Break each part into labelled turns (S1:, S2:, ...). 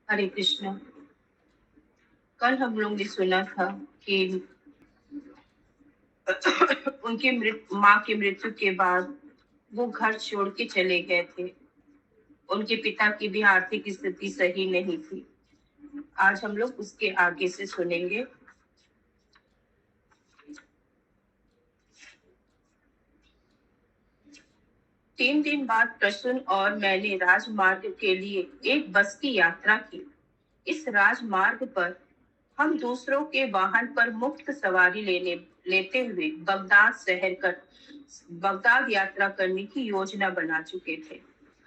S1: हरे कृष्णा। कल हम लोग ने सुना था कि उनकी माँ की मृत्यु के बाद वो घर छोड़ के चले गए थे। उनके पिता की भी आर्थिक स्थिति सही नहीं थी। आज हम लोग उसके आगे से सुनेंगे। तीन दिन बाद प्रसून और मैंने राजमार्ग के लिए एक बस की यात्रा की। इस राजमार्ग पर हम दूसरों के वाहन पर मुफ्त सवारी लेते हुए बगदाद यात्रा करने की योजना बना चुके थे।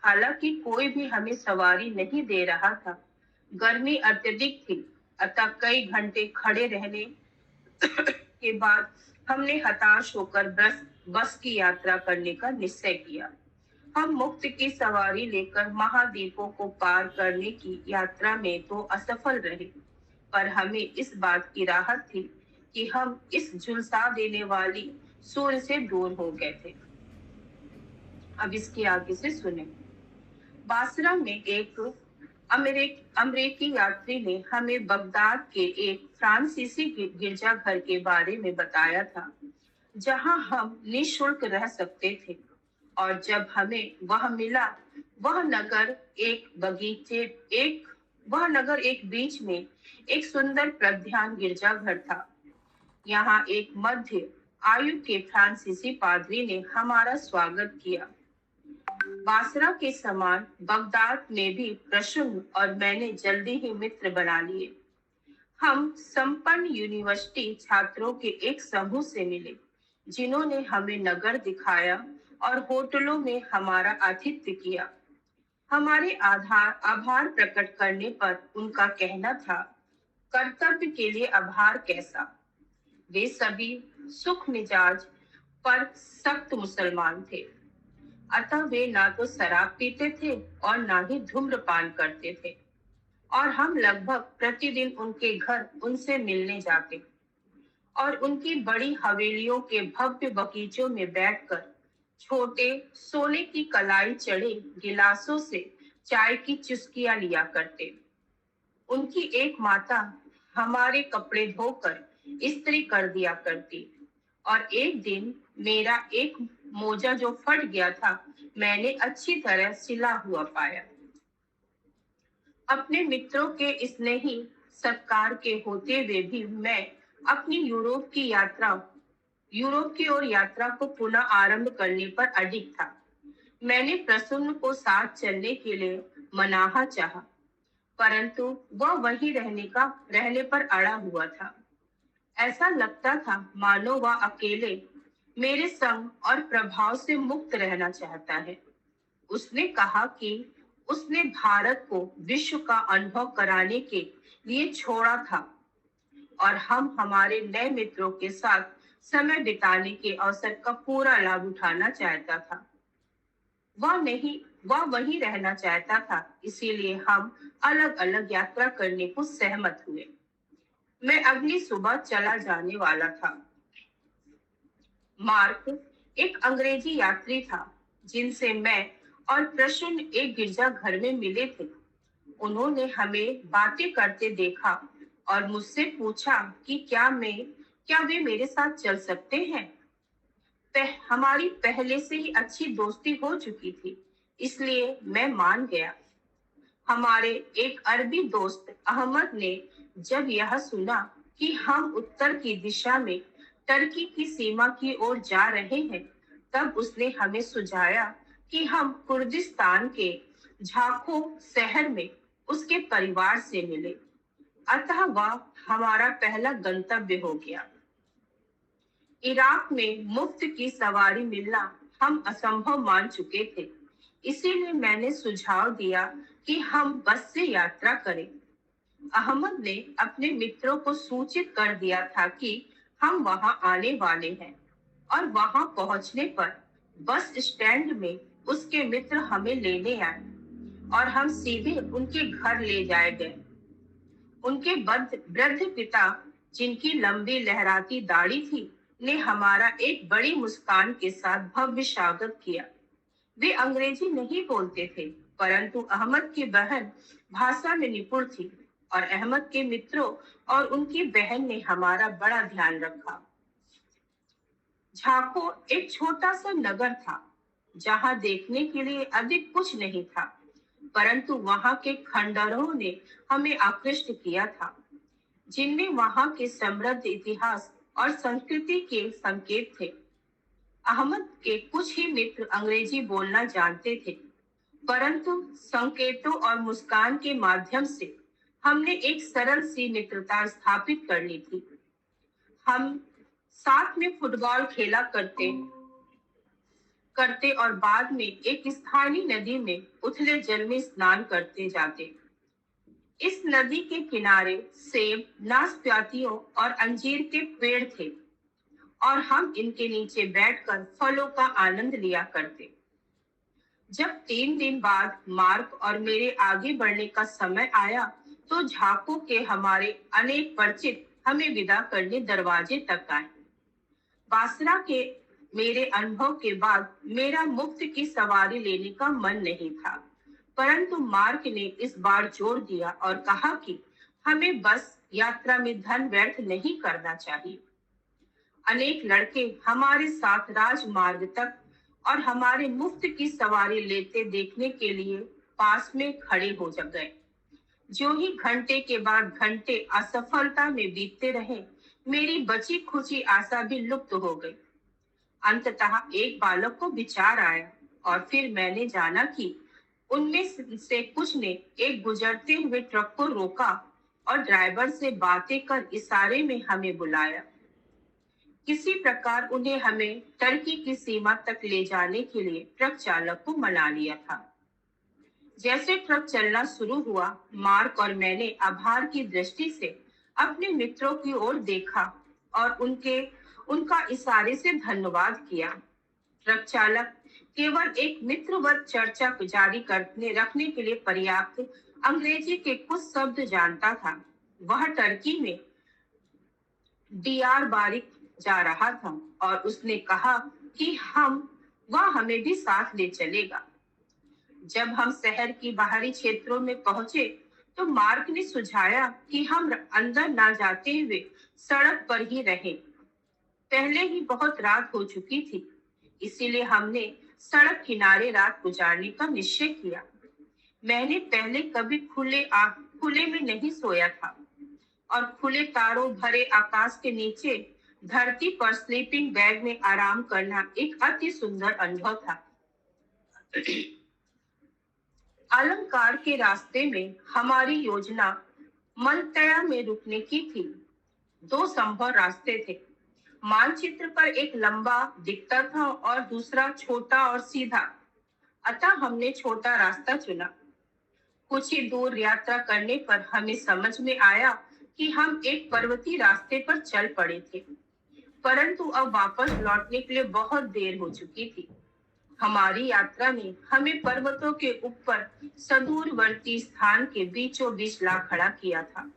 S1: हालांकि कोई भी हमें सवारी नहीं दे रहा था। गर्मी अत्यधिक थी, अतः कई घंटे खड़े रहने के बाद हमने हताश होकर बस की यात्रा करने का निश्चय किया। हम मुफ्त की सवारी लेकर महाद्वीपों को पार करने की यात्रा में तो असफल रहे, पर हमें इस बात की राहत थी कि हम इस झुलसा देने वाली सूर्य से दूर हो गए थे। अब इसके आगे से सुने। बासरा में एक अमेरिकी यात्री ने हमें बगदाद के एक फ्रांसीसी गिरजाघर के बारे में बताया था, जहां हम निःशुल्क रह सकते थे। और जब हमें वह मिला, वह नगर एक वह नगर एक बीच में एक सुंदर प्रधान गिरजाघर था। यहाँ एक मध्य आयु के फ्रांसीसी पादरी ने हमारा स्वागत किया। बासरा के समान बगदाद में भी प्रसून और मैंने जल्दी ही मित्र बना लिए। हम संपन्न यूनिवर्सिटी छात्रों के एक समूह से मिले, जिन्होंने हमें नगर दिखाया और होटलों में हमारा आतिथ्य किया। हमारे आभार प्रकट करने पर उनका कहना था, कर्तव्य के लिए आभार कैसा। वे सभी सुख मिजाज पर सख्त मुसलमान थे, अतः वे ना तो शराब पीते थे और ना ही धूम्रपान करते थे। और हम लगभग प्रतिदिन उनके घर उनसे मिलने जाते और उनकी बड़ी हवेलियों के भव्य बगीचों में बैठकर छोटे सोने की कलाई चढ़े गिलासों से चाय की चुस्कियां लिया करते। उनकी एक माता हमारे कपड़े धोकर इस्त्री कर दिया करती, और एक दिन मेरा एक मोजा जो फट गया था, मैंने अच्छी तरह सिला हुआ पाया। अपने मित्रों के स्नेही सत्कार के होते हुए भी मैं अपनी यूरोप की ओर यात्रा को पुनः आरंभ करने पर अडिग था। मैंने प्रसून को साथ चलने के लिए मनाहा चाहा, परंतु वह वहीं रहने पर अड़ा हुआ था। ऐसा लगता था मानो वह अकेले मेरे संग और प्रभाव से मुक्त रहना चाहता है। उसने कहा कि उसने भारत को विश्व का अनुभव कराने के लिए छोड़ा था और हम हमारे नए मित्रों के साथ समय बिताने के अवसर का पूरा लाभ उठाना चाहता था। वह वहीं रहना चाहता था, इसीलिए हम अलग अलग यात्रा करने को सहमत हुए। मैं अगली सुबह चला जाने वाला था। मार्क एक अंग्रेजी यात्री था, जिनसे मैं और प्रसून एक गिरजाघर में मिले थे। उन्होंने हमें बातें करते देखा और मुझसे पूछा कि क्या वे मेरे साथ चल सकते हैं। हमारी पहले से ही अच्छी दोस्ती हो चुकी थी, इसलिए मैं मान गया। हमारे एक अरबी दोस्त अहमद ने जब यह सुना कि हम उत्तर की दिशा में टर्की की सीमा की ओर जा रहे हैं, तब उसने हमें सुझाया कि हम कुर्दिस्तान के झाको शहर में उसके परिवार से मिले। अतः वह हमारा पहला गंतव्य हो गया। इराक में मुफ्त की सवारी मिलना हम असंभव मान चुके थे, इसीलिए मैंने सुझाव दिया कि हम बस से यात्रा करें। अहमद ने अपने मित्रों को सूचित कर दिया था कि हम वहां आने वाले हैं, और वहां पहुंचने पर बस स्टैंड में उसके मित्र हमें लेने आए और हम सीधे उनके घर ले जाए गए। उनके वृद्ध पिता, जिनकी लंबी लहराती दाढ़ी थी, ने हमारा एक बड़ी मुस्कान के साथ भव्य स्वागत किया। वे अंग्रेजी नहीं बोलते थे, परंतु अहमद की बहन भाषा में निपुण थी और अहमद के मित्रों और उनकी बहन ने हमारा बड़ा ध्यान रखा। झाको एक छोटा सा नगर था जहां देखने के लिए अधिक कुछ नहीं था, परंतु वहां के खंडहरों ने हमें आकृष्ट किया था, जिनमें वहां के समृद्ध इतिहास और संस्कृति के संकेत थे। अहमद के कुछ ही मित्र अंग्रेजी बोलना जानते थे, परंतु संकेतों और मुस्कान के माध्यम से हमने एक सरल सी मित्रता स्थापित कर ली थी। हम साथ में फुटबॉल खेला करते करते और बाद में एक स्थानीय नदी में उथले जल में स्नान करते जाते। इस नदी के किनारे सेब, नाशपातियों और अंजीर के पेड़ थे और हम इनके नीचे बैठकर फलों का आनंद लिया करते। जब 3 दिन बाद मार्क और मेरे आगे बढ़ने का समय आया, तो झाको के हमारे अनेक परिचित हमें विदा करने दरवाजे तक आए। बासरा के मेरे अनुभव के बाद मेरा मुफ्त की सवारी लेने का मन नहीं था, परंतु मार्क ने इस बार जोर दिया और कहा कि हमें बस यात्रा में धन व्यर्थ नहीं करना चाहिए। अनेक लड़के हमारे साथ राजमार्ग तक और हमारे मुफ्त की सवारी लेते देखने के लिए पास में खड़े हो गए। जो ही घंटे के बाद घंटे असफलता में बीतते रहे, मेरी बची खुची आशा भी लुप्त हो गई। अंततः एक बालक को विचार आया और फिर मैंने जाना कि उनमें से कुछ ने एक गुजरते हुए ट्रक को रोका और ड्राइवर से बातें कर इशारे में हमें बुलाया। किसी प्रकार उन्हें हमें टर्की की सीमा तक ले जाने के लिए ट्रक चालक को मना लिया था। जैसे ट्रक चलना शुरू हुआ, मार्क और मैंने आभार की दृष्टि से अपने मित्रों की ओर देखा और उनका इशारे से धन्यवाद किया। ट्रक चालक केवल एक मित्रवत चर्चा जारी करने रखने के लिए पर्याप्त अंग्रेजी के कुछ शब्द जानता था। वह टर्की में डियार बारिक जा रहा था और उसने कहा कि वह हमें भी साथ ले चलेगा। जब हम शहर की बाहरी क्षेत्रों में पहुंचे, तो मार्क ने सुझाया कि हम अंदर ना जाते हुए सड़क पर ही रहें। पहले ही बहुत रात हो चुकी थी, इसीलिए हमने सड़क किनारे रात गुजारने का निश्चय किया। मैंने पहले कभी खुले में नहीं सोया था और खुले तारों भरे आकाश के नीचे धरती पर स्लीपिंग बैग में आराम करना एक अति सुंदर अनुभव था। अलंकार के रास्ते में हमारी योजना मलतया में रुकने की थी। 2 संभव रास्ते थे। मानचित्र पर एक लंबा दिखता था और दूसरा छोटा और सीधा, अतः हमने छोटा रास्ता चुना। कुछ ही दूर यात्रा करने पर हमें समझ में आया कि हम एक पर्वतीय रास्ते पर चल पड़े थे, परंतु अब वापस लौटने के लिए बहुत देर हो चुकी थी। हमारी यात्रा ने हमें पर्वतों के ऊपर सुदूरवर्ती स्थान के बीचों बीच ला खड़ा किया था।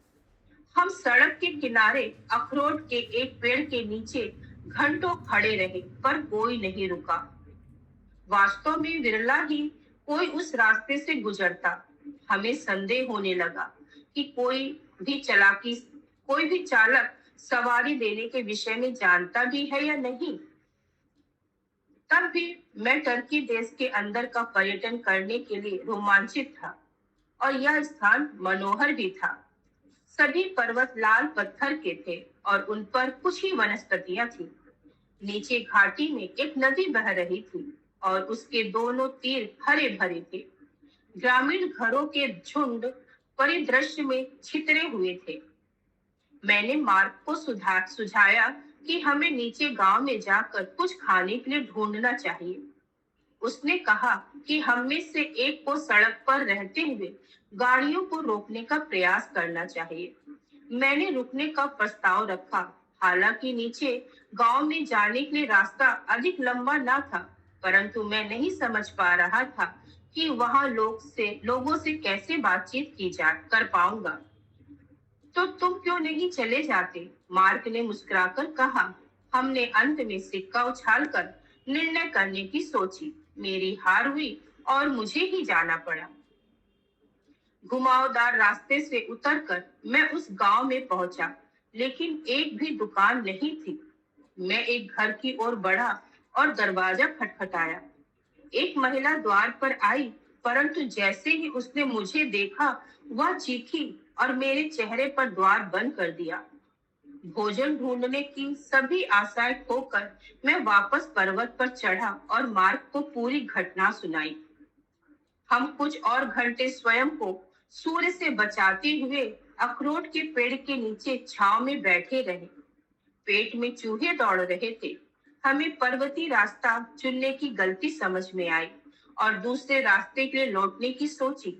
S1: हम सड़क के किनारे अखरोट के एक पेड़ के नीचे घंटों खड़े रहे, पर कोई नहीं रुका। वास्तव में विरला ही कोई उस रास्ते से गुजरता। हमें संदेह होने लगा कि कोई भी चालक सवारी देने के विषय में जानता भी है या नहीं। तब भी मैं टर्की देश के अंदर का पर्यटन करने के लिए रोमांचित था और यह स्थान मनोहर भी था। सभी पर्वत लाल पत्थर के थे और उन पर कुछ ही वनस्पतियां थी। नीचे घाटी में एक नदी बह रही थी और उसके दोनों तीर हरे भरे थे। ग्रामीण घरों के झुंड परिदृश्य में छितरे हुए थे। मैंने मार्क को सुझाया कि हमें नीचे गांव में जाकर कुछ खाने के लिए ढूंढना चाहिए। उसने कहा कि हम में से एक को सड़क पर रहते हुए गाड़ियों को रोकने का प्रयास करना चाहिए। मैंने रुकने का प्रस्ताव रखा। हालांकि नीचे गांव में जाने के लिए रास्ता अधिक लंबा न था, परंतु मैं नहीं समझ पा रहा था कि वहां लोगों से कैसे बातचीत कर पाऊंगा। तो तुम क्यों नहीं चले जाते? मार्क ने मुस्कुराकर कहा। हमने अंत में सिक्का उछालकर निर्णय करने की सोची। मेरी हार हुई और मुझे ही जाना पड़ा। घुमावदार रास्ते से उतरकर मैं उस गांव में पहुंचा, लेकिन एक भी दुकान नहीं थी। मैं एक घर की ओर बढ़ा और दरवाजा खटखटाया। एक महिला द्वार पर आई, परंतु जैसे ही उसने मुझे देखा, वह चीखी और मेरे चेहरे पर द्वार बंद कर दिया। भोजन ढूंढने की सभी आशाएं खोकर मैं वापस पर्वत पर चढ़ा और मार्ग को पूरी घटना सुनाई। हम कुछ और घंटे स्वयं को सूर्य से बचाते हुए अखरोट के पेड़ के नीचे छांव में बैठे रहे। पेट में चूहे दौड़ रहे थे। हमें पर्वतीय रास्ता चुनने की गलती समझ में आई और दूसरे रास्ते के लिए लौटने की सोची।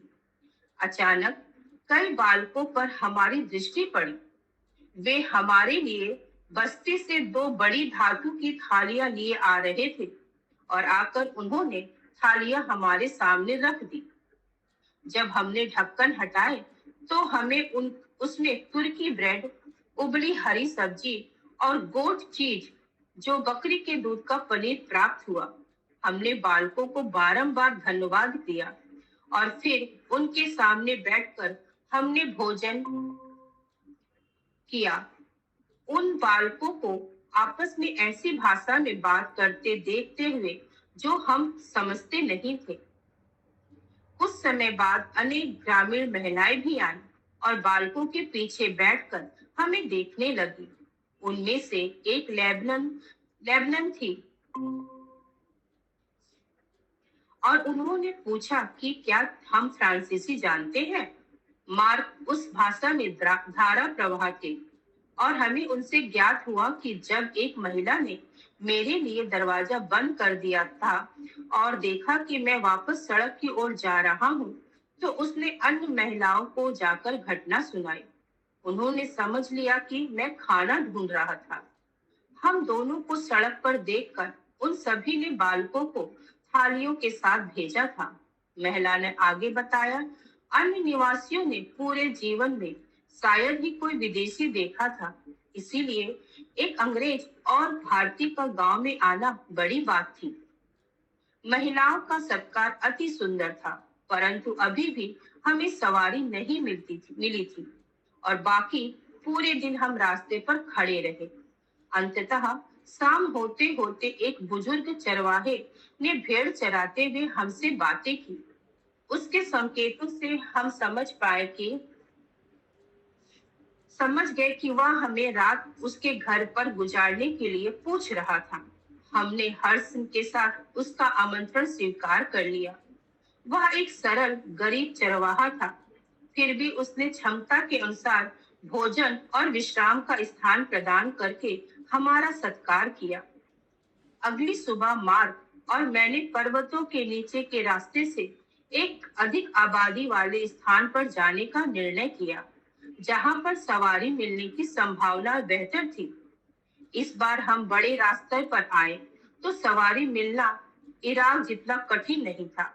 S1: अचानक कई बालकों पर हमारी दृष्टि पड़ी। वे हमारे लिए बस्ती से दो बड़ी धातु की थालियां लिए आ रहे थे और आकर उन्होंने थालियां हमारे सामने रख दी। जब हमने ढक्कन हटाए तो हमें उसमें तुर्की ब्रेड, उबली हरी सब्जी और गोट चीज, जो बकरी के दूध का पनीर प्राप्त हुआ। हमने बालकों को बारंबार धन्यवाद दिया और फिर उनके सामने बैठकर हमने भोजन किया। उन बालकों को आपस में ऐसी भाषा में बात करते देखते हुए जो हम समझते नहीं थे। कुछ समय बाद अनेक ग्रामीण महिलाएं भी आईं और बालकों के पीछे बैठकर हमें देखने लगी। उनमें से एक लेबनन थी और उन्होंने पूछा कि क्या हम फ्रांसीसी जानते हैं। मार्क उस भाषा में धारा प्रवाह थे और हमें उनसे ज्ञात हुआ कि जब एक महिला ने मेरे लिए दरवाजा बंद कर दिया था और देखा कि मैं वापस सड़क की ओर जा रहा हूँ, तो उसने अन्य महिलाओं को जाकर घटना सुनाई। उन्होंने समझ लिया कि मैं खाना ढूंढ रहा था। हम दोनों को सड़क पर देखकर उन सभी ने बालकों को थालियों के साथ भेजा था। महिला ने आगे बताया, अन्य निवासियों ने पूरे जीवन में शायद ही कोई विदेशी देखा था, इसीलिए एक अंग्रेज और भारतीय का गांव में आना बड़ी बात थी। महिलाओं का सत्कार अति सुंदर था, परंतु अभी भी हमें सवारी नहीं मिली थी और बाकी पूरे दिन हम रास्ते पर खड़े रहे। अंततः शाम होते होते एक बुजुर्ग चरवाहे ने भेड़ चराते हुए हमसे बातें की। उसके संकेतों से हम समझ गए कि वह हमें रात उसके घर पर गुजारने के लिए पूछ रहा था। हमने हर्ष के साथ उसका आमंत्रण स्वीकार कर लिया। वह एक सरल गरीब चरवाहा था, फिर भी उसने क्षमता के अनुसार भोजन और विश्राम का स्थान प्रदान करके हमारा सत्कार किया। अगली सुबह मार्क और मैंने पर्वतों के नीचे के रास्ते से एक अधिक आबादी वाले स्थान पर जाने का निर्णय किया, जहां पर सवारी मिलने की संभावना बेहतर थी। इस बार हम बड़े रास्ते पर आए तो सवारी मिलना इराक जितना कठिन नहीं था।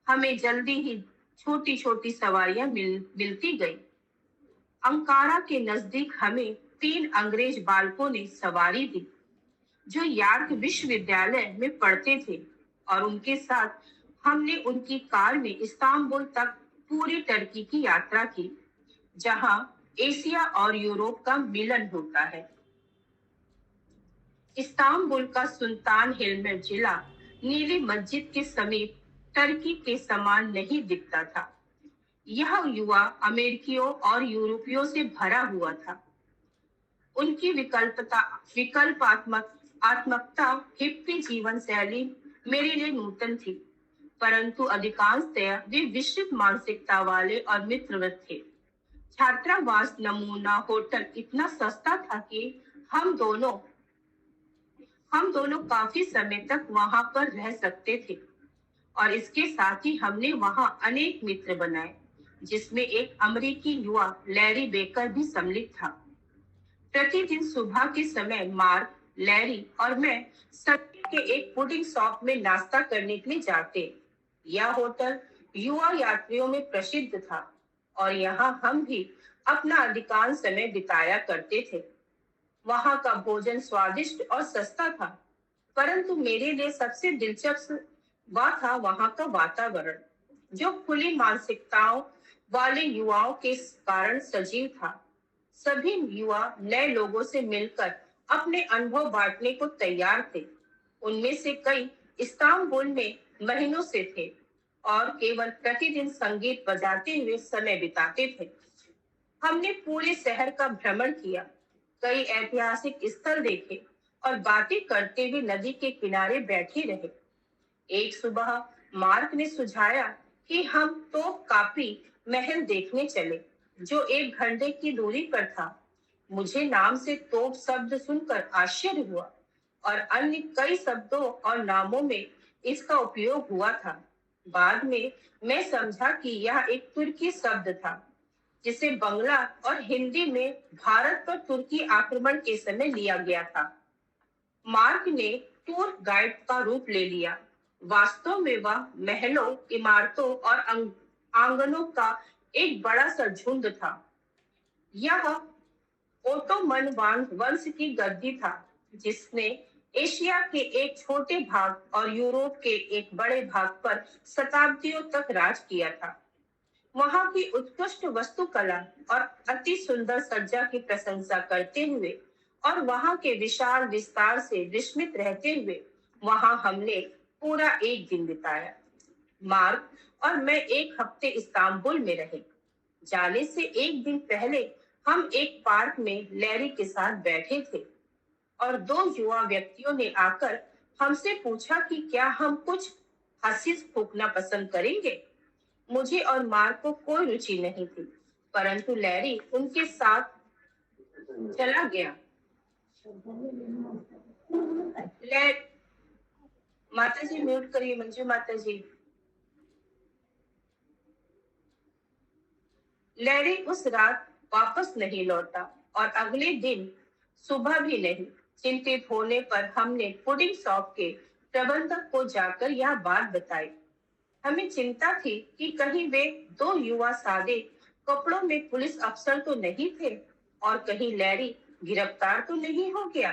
S1: हमें जल्दी ही छोटी छोटी सवारियां मिलती गई। अंकारा के नजदीक हमें 3 अंग्रेज बालकों ने सवारी दी, जो यार्क विश्वविद्यालय में पढ़ते थे, और उनके साथ हमने उनकी कार में इस्तांबुल तक पूरी टर्की की यात्रा की, जहां एशिया और यूरोप का मिलन होता है। इस्तांबुल का सुल्तान हिलमेट जिला नीली मस्जिद के समीप टर्की के समान नहीं दिखता था। यह युवा अमेरिकियों और यूरोपियों से भरा हुआ था। उनकी आत्मकता हिप्पी जीवन शैली मेरे लिए नूतन थी, परंतु अधिकांशतया वे विश्व मानसिकता वाले और मित्रवत थे। छात्रावास नमूना होटल इतना सस्ता था कि हम दोनों काफी समय तक वहां पर रह सकते थे, और इसके साथ ही हमने वहां अनेक मित्र बनाए, जिसमें एक अमेरिकी युवा लैरी बेकर भी सम्मिलित था। प्रतिदिन सुबह के समय मार्क, लैरी और मैं सड़क के एक पुडिंग शॉप में नाश्ता करने के लिए जाते। यह होटल युवा यात्रियों में प्रसिद्ध था और यहाँ हम भी अपना अधिकांश समय बिताया करते थे। वहां का भोजन स्वादिष्ट और सस्ता था, परंतु मेरे लिए सबसे दिलचस्प वह था वहां का वातावरण, जो खुली मानसिकताओं वाले युवाओं के कारण सजीव था। सभी युवा नए लोगों से मिलकर अपने अनुभव बांटने को तैयार थे। उनमें से कई इस्तांबुल में महीनों से थे और केवल प्रतिदिन संगीत बजाते हुए समय बिताते थे। हमने पूरे शहर का भ्रमण किया, कई ऐतिहासिक स्थल देखे और बातें करते हुए नदी के किनारे बैठे रहे। एक सुबह मार्क ने सुझाया कि हम तो काफी महल देखने चले, जो 1 घंटे की दूरी पर था। मुझे नाम से तोप शब्द सुनकर आश्चर्य हुआ और अन्य कई शब्दों और नामों में इसका उपयोग हुआ था। बाद में मैं समझा कि यह एक तुर्की शब्द था, जिसे बंगला और हिंदी में भारत पर तुर्की आक्रमण के समय लिया गया था। मार्क ने टूर गाइड का रूप ले लिया। वास्तव में वह महलों, इमारतों और आंगनों का एक बड़ा सा झुंड था। यह ओटोमन वंश की गद्दी था, जिसने एशिया के एक छोटे भाग और यूरोप के एक बड़े भाग पर शताब्दियों तक राज किया था। वहां की उत्कृष्ट वास्तुकला और अति सुंदर सज्जा की प्रशंसा करते हुए और वहां के विशाल विस्तार से विस्मित रहते हुए वहां हमने पूरा एक दिन बिताया। मार्क और मैं 1 हफ्ते इस्तांबुल में रहे। जाने से एक दिन पहले हम एक पार्क में लैरी के साथ बैठे थे और 2 युवा व्यक्तियों ने आकर हमसे पूछा कि क्या हम कुछ हंसी फूकना पसंद करेंगे। मुझे और मार्क को कोई रुचि नहीं थी, परंतु लैरी उनके साथ चला गया। लै माता जी म्यूट करिए, मंजू माता जी। लैरी उस रात वापस नहीं लौटा और अगले दिन सुबह भी नहीं। चिंतित होने पर हमने पुडिंग शॉप के प्रबंधक को जाकर यह बात बताई। हमें चिंता थी कि कहीं वे 2 युवा सादे कपड़ों में पुलिस अफसर तो नहीं थे और कहीं लैरी गिरफ्तार तो नहीं हो गया।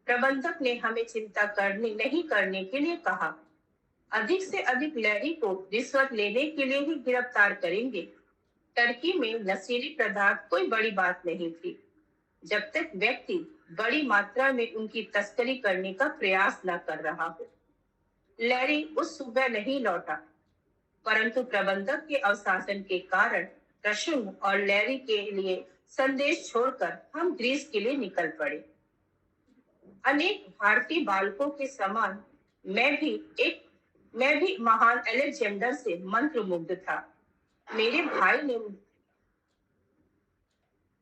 S1: प्रबंधक ने हमें चिंता करने नहीं करने के लिए कहा। अधिक से अधिक लैरी को रिश्वत लेने के लिए ही गिरफ्तार करेंगे। टर्की में नशीली पदार्थ कोई बड़ी बात नहीं थी, जब तक व्यक्ति बड़ी मात्रा में उनकी तस्करी करने का प्रयास न कर रहा हो। लैरी उस सुबह नहीं लौटा, परंतु प्रबंधक के अवशासन के कारण रशुम और लैरी के लिए संदेश छोड़कर हम ग्रीस के लिए निकल पड़े। अनेक भारतीय बालकों के समान मैं भी एक मैं भी महान अलेक्जेंडर से मंत्रमुग्ध था। मेरे भाई ने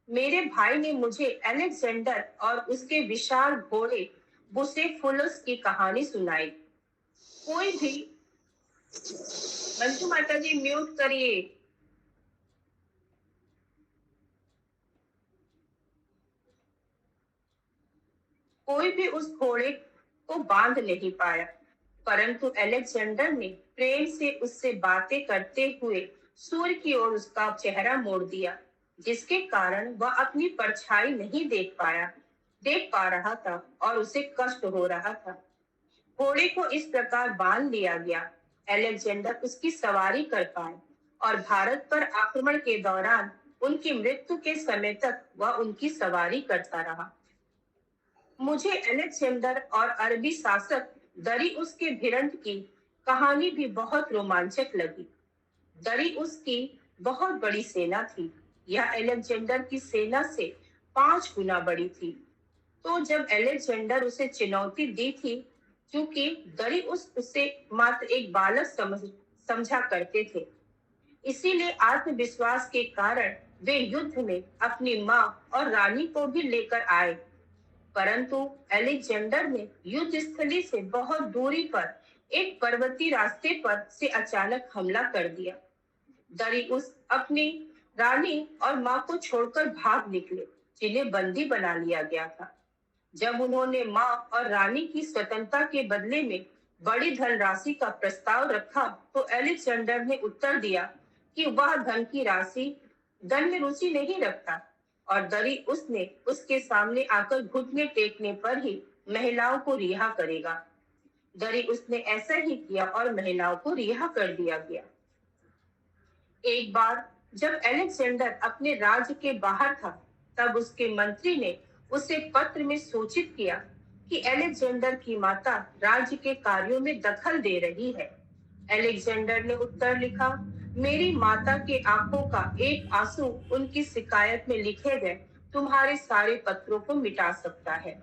S1: मेरे भाई ने मुझे अलेक्जेंडर और उसके विशाल घोड़े बुसेफुलस की कहानी सुनाई। कोई भी मंजू माता जी म्यूट करिए। कोई भी उस घोड़े को बांध नहीं पाया, परंतु अलेक्जेंडर ने प्रेम से उससे बातें करते हुए सूर्य की ओर उसका चेहरा मोड़ दिया, जिसके कारण वह अपनी परछाई नहीं देख पा रहा था और उसे कष्ट हो रहा था। घोड़े को इस प्रकार बांध लिया गया, अलेक्जेंडर उसकी सवारी कर पाए और भारत पर आक्रमण के दौरान उनकी मृत्यु के समय तक वह उनकी सवारी करता रहा। मुझे अलेक्जेंडर और अरबी शासक दरियुस के भिड़ंत की कहानी भी बहुत रोमांचक लगी। दरियुस की बहुत बड़ी सेना थी। यह अलेक्जेंडर की सेना से 5 गुना बड़ी थी। तो जब अलेक्जेंडर उसे चुनौती दी थी, क्योंकि दरियुस उसे मात्र एक बालक समझा करते थे, इसीलिए आत्मविश्वास के कारण वे युद्ध में अपनी माँ और रानी को भी लेकर आए। परंतु अलेक्जेंडर ने युद्ध स्थली से बहुत दूरी पर एक पर्वतीय रास्ते पर से अचानक हमला कर दिया। दरियुस अपनी रानी और माँ को छोड़कर भाग निकले, जिन्हें बंदी बना लिया गया था। जब उन्होंने माँ और रानी की स्वतंत्रता के बदले में बड़ी धनराशि का प्रस्ताव रखा, तो अलेक्जेंडर ने उत्तर दिया कि वह धन में रुचि नहीं रखता और दरियुस ने उसके सामने आकर घुटने टेकने पर ही महिलाओं को रिहा करेगा। दरियुस ने ऐसा ही किया और महिलाओं को रिहा कर दिया गया। एक बार जब अलेक्जेंडर अपने राज्य के बाहर था, तब उसके मंत्री ने उसे पत्र में सूचित किया कि अलेक्जेंडर की माता राज्य के कार्यों में दखल दे रही है। अलेक्जेंडर ने उत्तर लिखा, मेरी माता के आंखों का एक आंसू उनकी शिकायत में लिखे गए तुम्हारे सारे पत्रों को मिटा सकता है।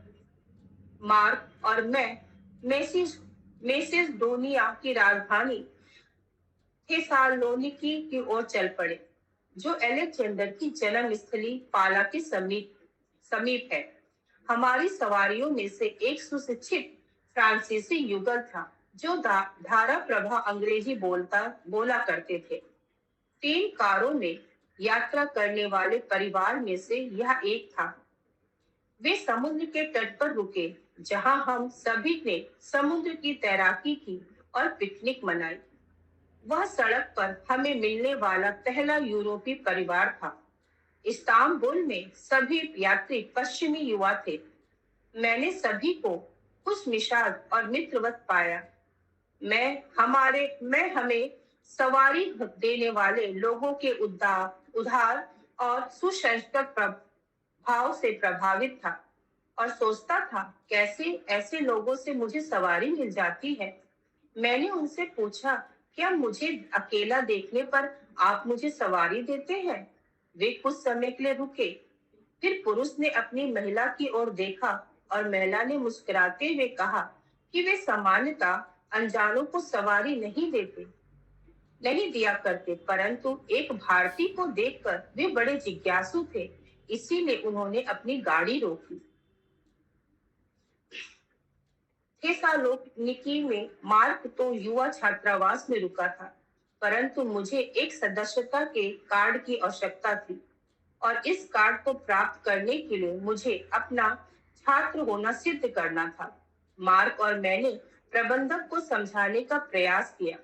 S1: मार्क और मैं मेसिस मेसिडोनिया की राजधानी थेसालोनिकी की ओर चल पड़े, जो अलेक्जेंडर की जन्म स्थली पाला के समीप समीप है। हमारी सवारियों में से एक सुशिक्षित फ्रांसीसी युगल था, जो धारा प्रभा अंग्रेजी बोला करते थे। 3 कारों में यात्रा करने वाले परिवार में से यह एक था। वे समुद्र के तट पर रुके, जहां हम सभी ने समुद्र की तैराकी की और पिकनिक मनाई। वह सड़क पर हमें मिलने वाला पहला यूरोपीय परिवार था। इस्तांबुल में सभी यात्री पश्चिमी युवा थे। मैंने सभी को खुशमिजाज और मित्रवत पाया। मैं हमें सवारी देने वाले लोगों के उदार और सुसंस्कृत भाव से प्रभावित था और सोचता था कैसे ऐसे लोगों से मुझे सवारी मिल जाती है। मैंने उनसे पूछा, क्या मुझे अकेला देखने पर आप मुझे सवारी देते हैं? वे कुछ समय के लिए रुके। फिर पुरुष ने अपनी महिला की ओर देखा और महिला ने मुस्कुराते हुए कहा कि वे सामान्यतः अनजानों को सवारी नहीं दिया करते, परंतु एक भारतीय को देखकर वे बड़े जिज्ञासु थे, इसीलिए उन्होंने अपनी गाड़ी रोकी। थेसालोनिकी में मार्क तो युवा छात्रावास में रुका था, परंतु मुझे एक सदस्यता के कार्ड की आवश्यकता थी और इस कार्ड को प्राप्त करने के लिए मुझे अपना छात्र होना सिद्ध करना था। मार्क और मैंने प्रबंधक को समझाने का प्रयास किया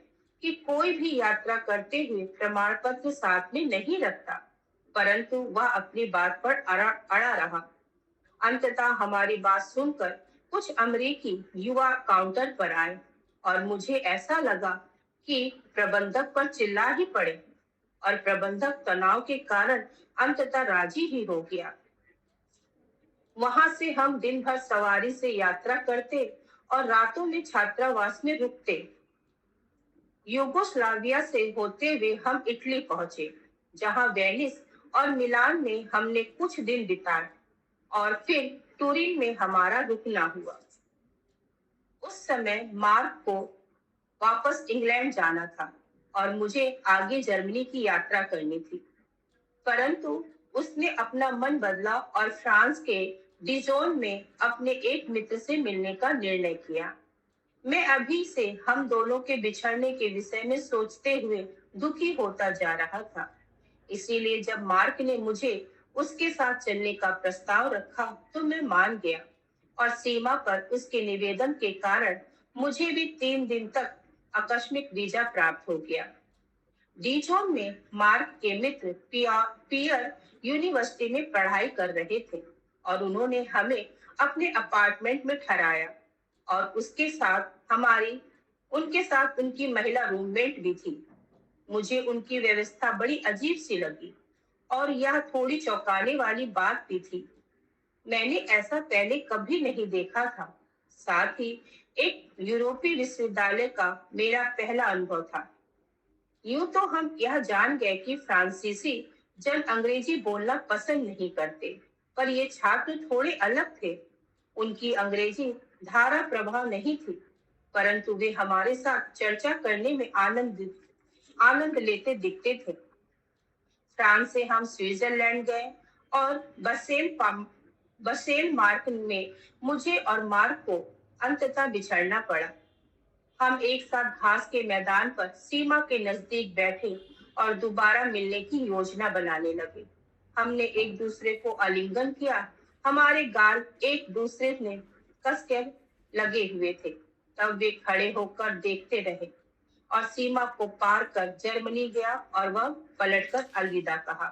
S1: कि कोई भी यात्रा करते हुए प्रमाण पत्र साथ में नहीं रखता, परंतु वह अपनी बात पर अड़ा रहा। अंततः हमारी बात सुनकर कुछ अमेरिकी युवा काउंटर पर आए और मुझे ऐसा लगा कि प्रबंधक पर चिल्ला ही पड़े, और प्रबंधक तनाव के कारण अंततः राजी ही हो गया। वहां से हम दिन भर सवारी से यात्रा करते और रातों में छात्रावास में रुकते। यूगोस्लाविया से होते हुए हम इटली पहुंचे, जहां वेनिस और मिलान में हमने कुछ दिन बिताए और फिर तुरिन में हमारा रुकना हुआ। उस समय मार्क को वापस इंग्लैंड जाना था और मुझे आगे जर्मनी की यात्रा करनी थी, परंतु उसने अपना मन बदला और फ्रांस के डिजोन में अपने एक मित्र से मिलने का निर्णय किया। मैं अभी से हम दोनों के बिछड़ने के विषय में सोचते हुए दुखी होता जा रहा था। इसीलिए जब मार्क ने मुझे उसके साथ चलने का प्रस्ताव रखा तो मैं मान गया, और सीमा पर उसके निवेदन के कारण मुझे भी 3 दिन तक आकस्मिक वीजा प्राप्त हो गया। डिजोन में मार्क के मित्र पियर यूनिवर्सिटी में पढ़ाई कर रहे थे और उन्होंने हमें अपने अपार्टमेंट में ठहराया, और उनके साथ उनकी महिला रूममेट भी थी। मुझे उनकी व्यवस्था बड़ी अजीब सी लगी और यह थोड़ी चौंकाने वाली बात भी थी। मैंने ऐसा पहले कभी नहीं देखा था। साथ ही एक यूरोपीय विश्वविद्यालय का मेरा पहला अनुभव था। यूं तो हम यह जान गए कि फ्रांसीसी जन अंग्रेजी बोलना पसंद नहीं करते, पर ये छात्र थोड़े अलग थे। उनकी अंग्रेजी धारा प्रवाह नहीं थी, परंतु वे हमारे साथ चर्चा करने में आनंद लेते दिखते थे। फ्रांस से हम स्विट्जरलैंड गए और बसेल मार्क में मुझे और मार्क को अंततः बिछड़ना पड़ा। हम एक साथ घास के मैदान पर सीमा के नजदीक बैठे और दोबारा मिलने की योजना बनाने लगे। हमने एक दूसरे को आलिंगन किया। हमारे गाल एक दूसरे में कस के लगे हुए थे। तब वे खड़े होकर देखते रहे और सीमा को पार कर जर्मनी गया और वह पलटकर अलविदा कहा।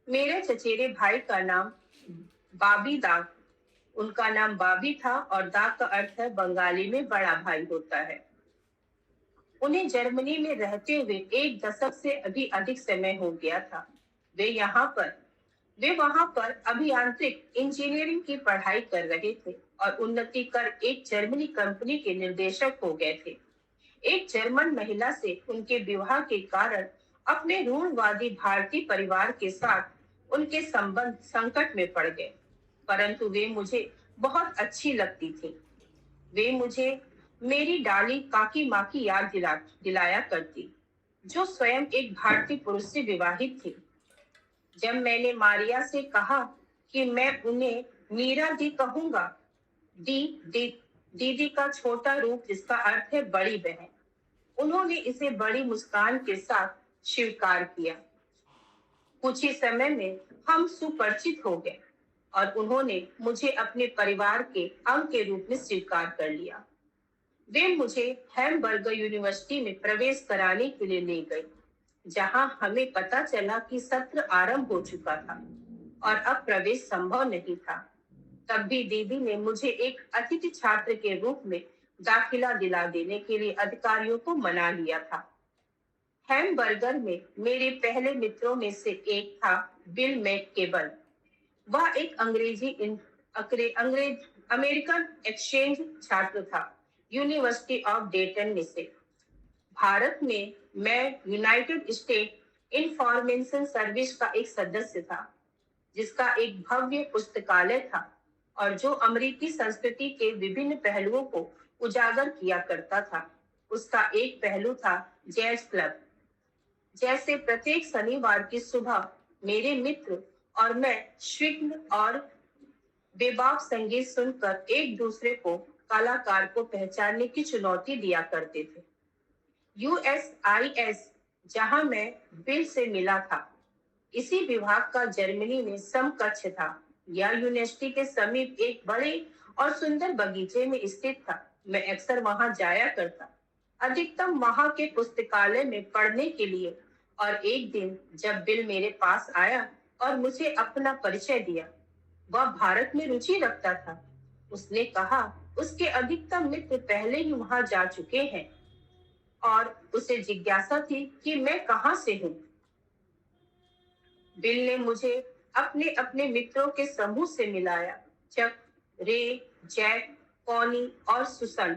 S1: मेरे चचेरे भाई का नाम बाबी दाग उनका नाम बाबी था, और दाग का अर्थ है बंगाली में बड़ा भाई होता है। उन्हें जर्मनी में रहते हुए 1 दशक से अभी अधिक समय हो गया था। वे यहाँ पर वे वहां पर अभियांत्रिक इंजीनियरिंग की पढ़ाई कर रहे थे और उन्नति कर एक जर्मनी कंपनी के निर्देशक हो गए थे। एक जर्मन महिला से उनके विवाह के कारण अपने रूढ़वादी भारतीय परिवार के साथ उनके संबंध संकट में पड़ गए, परंतु वे मुझे बहुत अच्छी लगती थी। वे मुझे मेरी डाली काकी माँ की याद दिलाया करती, जो स्वयं एक भारतीय पुरुष से विवाहित थी। जब मैंने मारिया से कहा कि मैं उन्हें मीरा दी कहूंगा, दी, दी दीदी का छोटा रूप जिसका अर्थ है बड़ी बहन, उन्होंने इसे बड़ी मुस्कान के साथ स्वीकार किया। कुछ ही समय में हम सुपरिचित हो गए और उन्होंने मुझे अपने परिवार के अंग के रूप में स्वीकार कर लिया। वे मुझे हैम्बर्गर यूनिवर्सिटी में प्रवेश कराने के लिए ले गए, जहां हमें पता चला कि सत्र आरंभ हो चुका था और अब प्रवेश संभव नहीं था। तब भी दीदी ने मुझे एक अतिथि छात्र के रूप में दाखिला दिला देने के लिए अधिकारियों को मना लिया था। हैम्बर्गर में मेरे पहले मित्रों में से एक था बिल मैककेबल। वह एक अंग्रेज अमेरिकन एक्सचेंज छात्र था, यूनिवर्सिटी ऑफ डेटन में से। भारत में मैं यूनाइटेड स्टेट इंफॉर्मेशन सर्विस का एक सदस्य था, जिसका एक भव्य पुस्तकालय था और जो अमेरिकी संस्कृति के विभिन्न पहलुओं को उजागर किया करता था। उसका एक पहलू था जैज क्लब। जैसे प्रत्येक शनिवार की सुबह मेरे मित्र और मैं स्विंग और बेबाक संगीत सुनकर एक दूसरे को कलाकार को पहचानने की चुनौती दिया करते थे। यूएसआईएस, जहां मैं बिल से मिला था, इसी विभाग का जर्मनी में समकक्ष था। यह यूनिवर्सिटी के समीप एक बड़े और सुंदर बगीचे में स्थित था। मैं अक्सर वहां जाया करता, अधिकतम वहां के पुस्तकालय में पढ़ने के लिए। और एक दिन जब बिल मेरे पास आया और मुझे अपना परिचय दिया, वह भारत में रुचि रखता था। उसने कहा उसके अधिकतम मित्र पहले ही वहां जा चुके हैं और उसे जिज्ञासा थी कि मैं कहां से हूं। बिल ने मुझे अपने अपने मित्रों के समूह से मिलाया। चक, रे, जैक, कॉनी और सुसन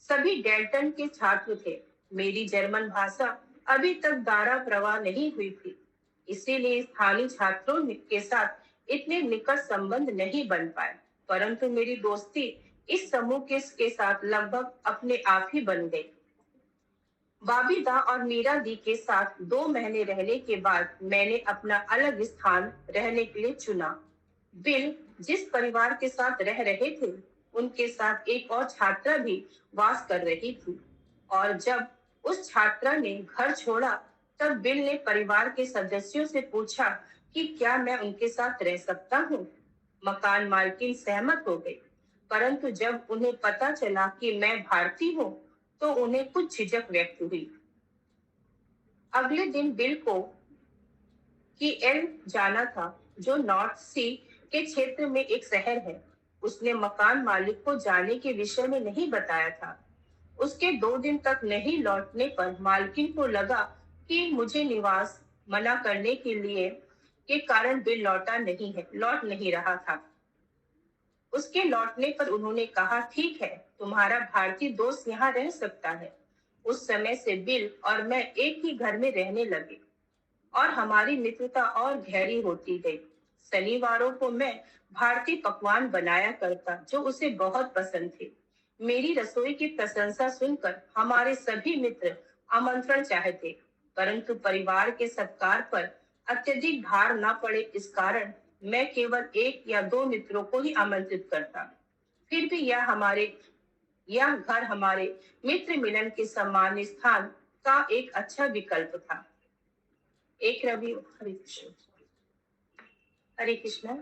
S1: सभी डेल्टन के छात्र थे। मेरी जर्मन भाषा अभी तक धारा प्रवाह नहीं हुई थी, इसीलिए स्थानीय छात्रों के साथ इतने निकट संबंध नहीं बन पाए, परंतु मेरी दोस्ती इस समूह के साथ लगभग अपने आप ही बन गई। बाबीदा और मीरा दी के साथ 2 महीने रहने के बाद मैंने अपना अलग स्थान रहने के लिए चुना। बिल जिस परिवार के साथ रह रहे थे, उनके साथ एक और छात्रा भी वास कर रही थी, और जब उस छात्रा ने घर छोड़ा, तब बिल ने परिवार के सदस्यों से पूछा कि क्या मैं उनके साथ रह सकता हूँ। मकान मालकिन सहमत हो गई, परंतु जब उन्हें पता चला कि मैं भारतीय हूँ, तो उन्हें कुछ झिझक व्यक्त हुई। अगले दिन बिल को किएल जाना था, जो नॉर्थ सी के क्षेत्र में एक शहर है। उसने मकान मालिक को जाने के विषय में नहीं बताया था। उसके 2 दिन तक नहीं लौटने पर मालकिन को लगा कि मुझे निवास मना करने के कारण बिल लौट नहीं रहा था। उसके लौटने पर उन्होंने कहा, ठीक है, तुम्हारा भारतीय दोस्त यहाँ रह सकता है। उस समय से बिल और मैं एक ही घर में रहने लगे और हमारी मित्रता और गहरी होती गई। शनिवारों को मैं भारतीय पकवान बनाया करता, जो उसे बहुत पसंद थे। मेरी रसोई की प्रशंसा सुनकर हमारे सभी मित्र आमंत्रण चाहते, परंतु परिवार के सत्कार पर अत्यधिक भार न पड़े, इस कारण मैं केवल 1 या 2 मित्रों को ही आमंत्रित करता। फिर भी यह घर हमारे मित्र मिलन के सम्मान्य स्थान का एक अच्छा विकल्प था। एक रवि हरे कृष्ण। हरे कृष्ण।